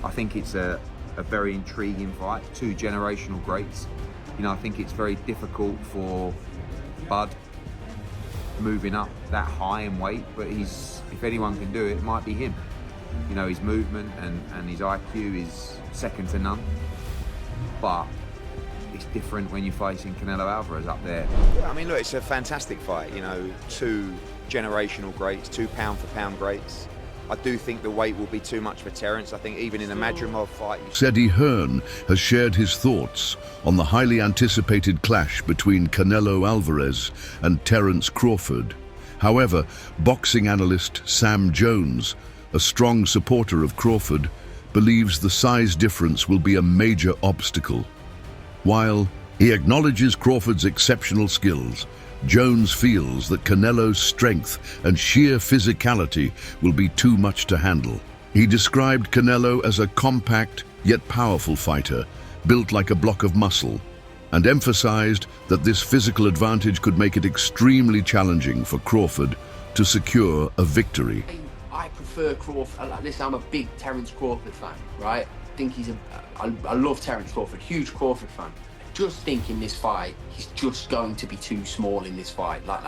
I think it's a very intriguing fight, two generational greats. You know, I think it's very difficult for Bud moving up that high in weight, but if anyone can do it, it might be him. You know, his movement and his IQ is second to none. But it's different when you're facing Canelo Alvarez up there. Yeah, I mean, look, it's a fantastic fight. You know, two generational greats, two pound-for-pound greats. I do think the weight will be too much for Terence. I think even in the Madrimov fight... Eddie Hearn has shared his thoughts on the highly anticipated clash between Canelo Alvarez and Terence Crawford. However, boxing analyst Sam Jones, a strong supporter of Crawford, believes the size difference will be a major obstacle. While he acknowledges Crawford's exceptional skills, Jones feels that Canelo's strength and sheer physicality will be too much to handle. He described Canelo as a compact yet powerful fighter, built like a block of muscle, and emphasized that this physical advantage could make it extremely challenging for Crawford to secure a victory. I prefer Crawford. Listen, I'm a big Terence Crawford fan, right? I think I love Terence Crawford, huge Crawford fan. Just think in this fight, he's just going to be too small in this fight. Like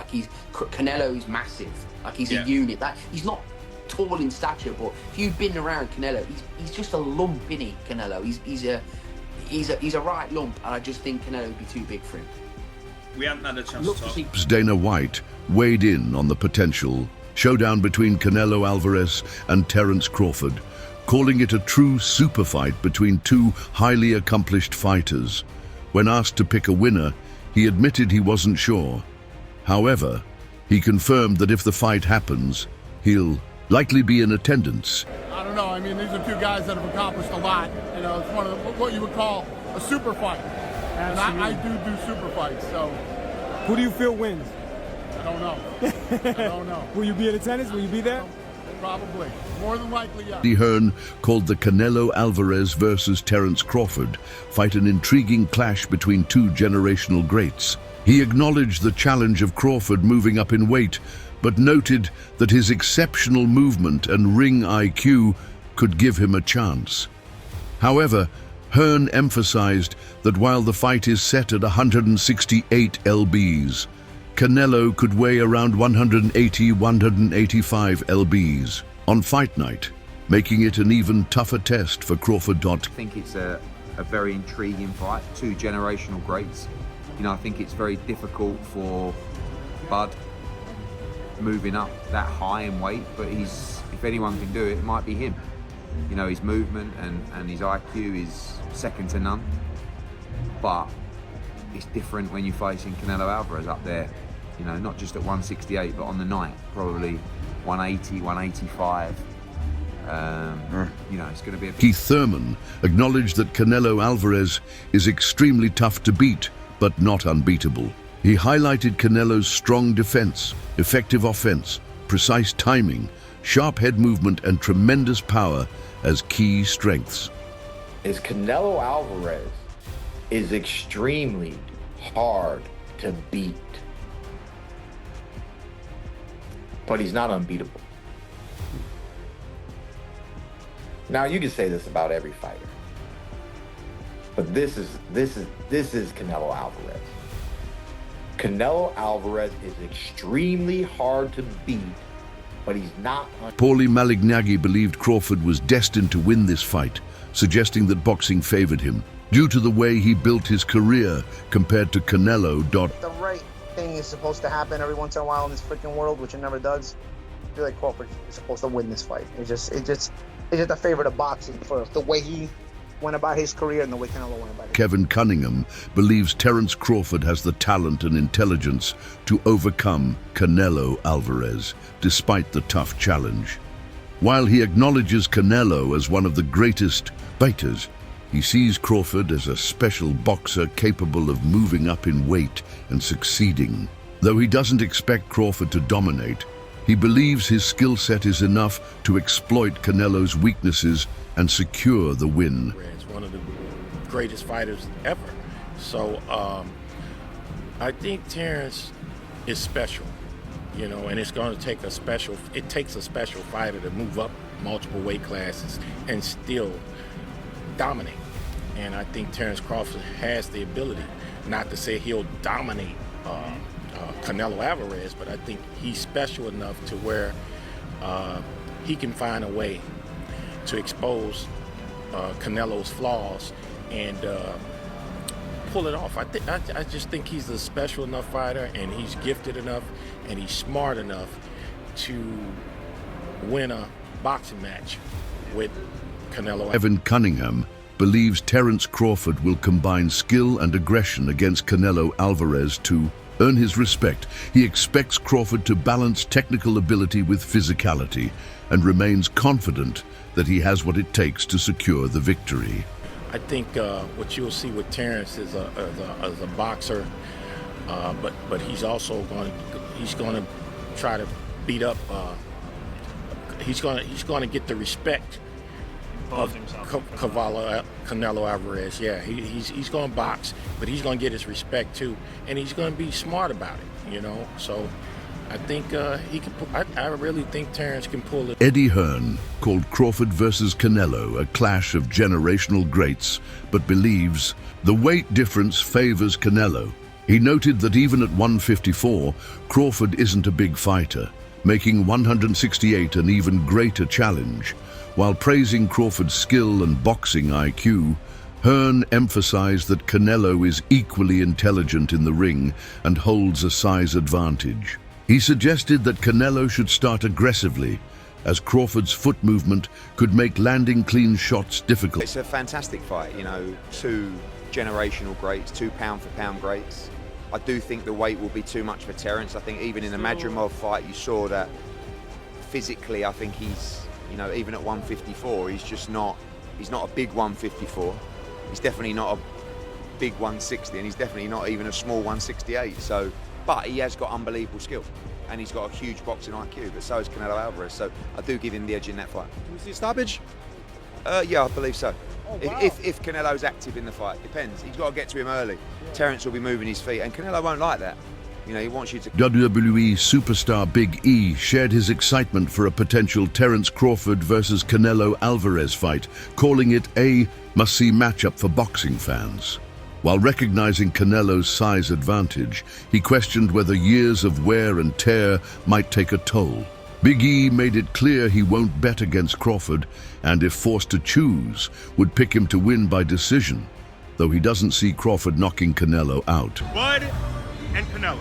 Canelo is massive. Like he's a unit. He's not tall in stature, but if you've been around Canelo, he's just a lump, isn't he? Canelo, he's a right lump, and I just think Canelo would be too big for him. We haven't had a chance to talk. Dana White weighed in on the potential showdown between Canelo Alvarez and Terence Crawford, calling it a true super fight between two highly accomplished fighters. When asked to pick a winner, he admitted he wasn't sure. However, he confirmed that if the fight happens, he'll likely be in attendance. I don't know. I mean, these are two guys that have accomplished a lot. You know, it's one of what you would call a super fight. And I do super fights, so. Who do you feel wins? I don't know. I don't know. Will you be in attendance? Will you be there? Probably. More than likely, yeah. Eddie Hearn called the Canelo Alvarez versus Terence Crawford fight an intriguing clash between two generational greats. He acknowledged the challenge of Crawford moving up in weight, but noted that his exceptional movement and ring IQ could give him a chance. However, Hearn emphasized that while the fight is set at 168 lbs, Canelo could weigh around 180-185 lbs on fight night, making it an even tougher test for Crawford. I think it's a very intriguing fight, two generational greats. You know, I think it's very difficult for Bud moving up that high in weight, but if anyone can do it, it might be him. You know, his movement and his IQ is second to none. But it's different when you're facing Canelo Alvarez up there. You know, not just at 168, but on the night, probably 180, 185. You know, it's going to be Keith Thurman acknowledged that Canelo Alvarez is extremely tough to beat, but not unbeatable. He highlighted Canelo's strong defense, effective offense, precise timing, sharp head movement, and tremendous power as key strengths. Canelo Alvarez is extremely hard to beat, but he's not unbeatable. Now, you can say this about every fighter, but this is Canelo Alvarez. Canelo Alvarez is extremely hard to beat, but he's not. Paulie Malignaggi believed Crawford was destined to win this fight, suggesting that boxing favored him due to the way he built his career compared to Canelo. The right thing is supposed to happen every once in a while in this freaking world, which it never does. I feel like Crawford is supposed to win this fight. It's just a favorite of boxing for the way he went about his career and the way Canelo went about it. Kevin Cunningham believes Terence Crawford has the talent and intelligence to overcome Canelo Alvarez, despite the tough challenge. While he acknowledges Canelo as one of the greatest fighters, he sees Crawford as a special boxer capable of moving up in weight and succeeding. Though he doesn't expect Crawford to dominate, he believes his skill set is enough to exploit Canelo's weaknesses and secure the win. He's one of the greatest fighters ever. So I think Terence is special, you know, and it's going to take it takes a special fighter to move up multiple weight classes and still dominate. And I think Terence Crawford has the ability, not to say he'll dominate Canelo Alvarez, but I think he's special enough to where he can find a way to expose Canelo's flaws and pull it off. I just think he's a special enough fighter, and he's gifted enough, and he's smart enough to win a boxing match with Canelo. Evan Cunningham believes Terence Crawford will combine skill and aggression against Canelo Alvarez to earn his respect. He expects Crawford to balance technical ability with physicality and remains confident that he has what it takes to secure the victory. I think what you'll see with Terence is a boxer, but he's also going to try to beat up. He's going to get the respect of Canelo Alvarez. Yeah, he's going to box, but he's going to get his respect too, and he's going to be smart about it. You know, so I think he can. I really think Terence can pull it. Eddie Hearn called Crawford versus Canelo a clash of generational greats, but believes the weight difference favors Canelo. He noted that even at 154, Crawford isn't a big fighter, making 168 an even greater challenge. While praising Crawford's skill and boxing IQ, Hearn emphasized that Canelo is equally intelligent in the ring and holds a size advantage. He suggested that Canelo should start aggressively, as Crawford's foot movement could make landing clean shots difficult. It's a fantastic fight, you know, two generational greats, two pound-for-pound greats. I do think the weight will be too much for Terence. I think even in the Madrimov fight, you saw that physically, I think he's, you know, even at 154, he's not a big 154. He's definitely not a big 160, and he's definitely not even a small 168. So, but he has got unbelievable skill, and he's got a huge boxing IQ, but so has Canelo Alvarez. So I do give him the edge in that fight. Do we see a stoppage? Yeah, I believe so. Oh, wow. If Canelo's active in the fight, depends. He's got to get to him early. Yeah. Terence will be moving his feet, and Canelo won't like that. You know, he wants you to... WWE superstar Big E shared his excitement for a potential Terence Crawford versus Canelo Alvarez fight, calling it a must-see matchup for boxing fans. While recognizing Canelo's size advantage, he questioned whether years of wear and tear might take a toll. Big E made it clear he won't bet against Crawford, and if forced to choose, would pick him to win by decision, though he doesn't see Crawford knocking Canelo out. Bud and Canelo.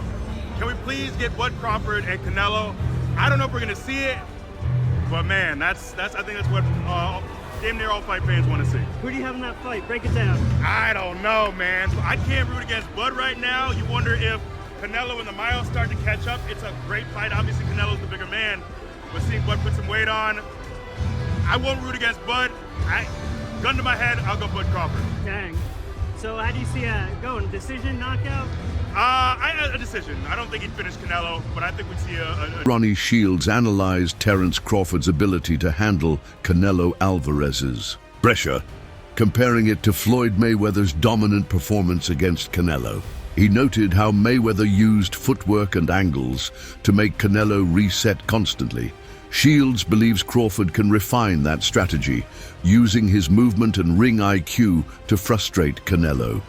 Can we please get Bud Crawford and Canelo? I don't know if we're gonna see it, but man, I think that's what damn near all fight fans want to see. Who do you have in that fight? Break it down. I don't know, man. I can't root against Bud right now. You wonder if Canelo and the miles start to catch up. It's a great fight. Obviously, Canelo's the bigger man, but seeing Bud put some weight on, I won't root against Bud. Gun to my head, I'll go Bud Crawford. Dang. So how do you see it going? Decision, knockout? A decision. I don't think he'd finish Canelo, but I think we'd see a... Ronnie Shields analyzed Terence Crawford's ability to handle Canelo Alvarez's pressure, comparing it to Floyd Mayweather's dominant performance against Canelo. He noted how Mayweather used footwork and angles to make Canelo reset constantly. Shields believes Crawford can refine that strategy, using his movement and ring IQ to frustrate Canelo.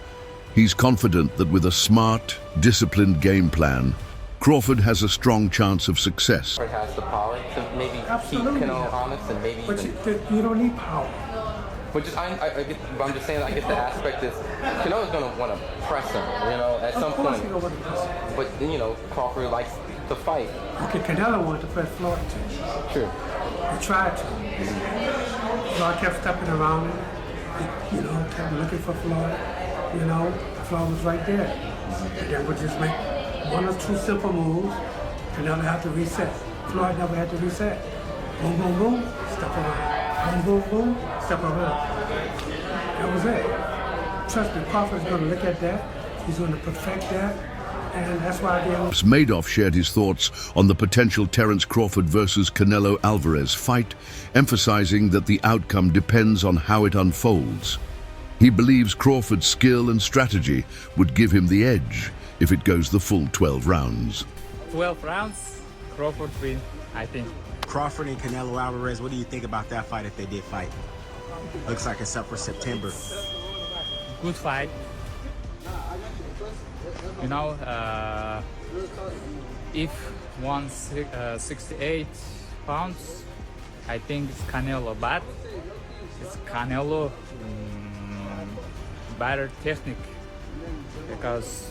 He's confident that with a smart, disciplined game plan, Crawford has a strong chance of success. Crawford has the power to maybe keep Canelo honest and maybe you don't need power. But I'm just saying, I guess the aspect is Canelo's going to want to press him, you know, at some point. But, you know, Crawford likes to fight. Okay, Canelo wanted to press Floyd too. True. He tried to. Floyd kept stepping around him, you know, kept looking for Floyd. You know, Floyd was right there. And then would just make one or two simple moves, Canelo had to reset. Floyd never had to reset. Boom, boom, boom, step around. Boom, boom, boom, step around. That was it. Trust me, Crawford's going to look at that. He's going to perfect that. And that's why Madoff shared his thoughts on the potential Terence Crawford versus Canelo Alvarez fight, emphasizing that the outcome depends on how it unfolds. He believes Crawford's skill and strategy would give him the edge if it goes the full 12 rounds. 12 rounds, Crawford win, I think. Crawford and Canelo Alvarez, what do you think about that fight if they did fight? Looks like it's up for September. Good fight. You know, if 168 pounds, I think it's Canelo, but it's Canelo better technique because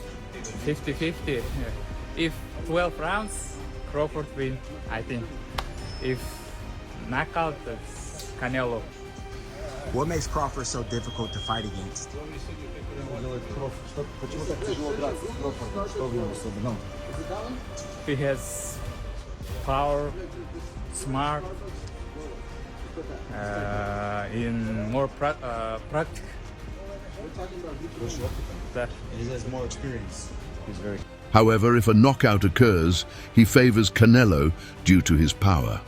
50-50. If 12 rounds, Crawford win, I think. If knockout, it's Canelo. What makes Crawford so difficult to fight against? He has power, smart, in more practical. He has more experience. He's very. However, if a knockout occurs, he favors Canelo due to his power.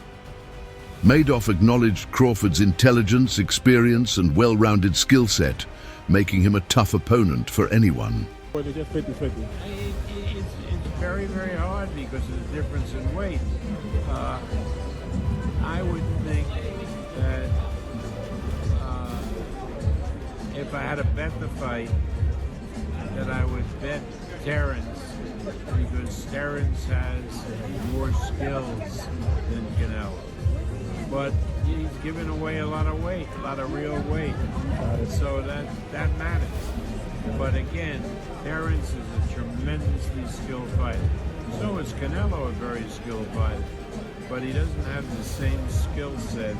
Madoff acknowledged Crawford's intelligence, experience, and well-rounded skill set, making him a tough opponent for anyone. It's very, very hard because of the difference in weight. I would think that if I had to bet the fight, that I would bet Terence, because Terence has more skills than Canelo. But he's given away a lot of weight, a lot of real weight, so that matters. But again, Terence is a tremendously skilled fighter. So is Canelo, a very skilled fighter, but he doesn't have the same skill set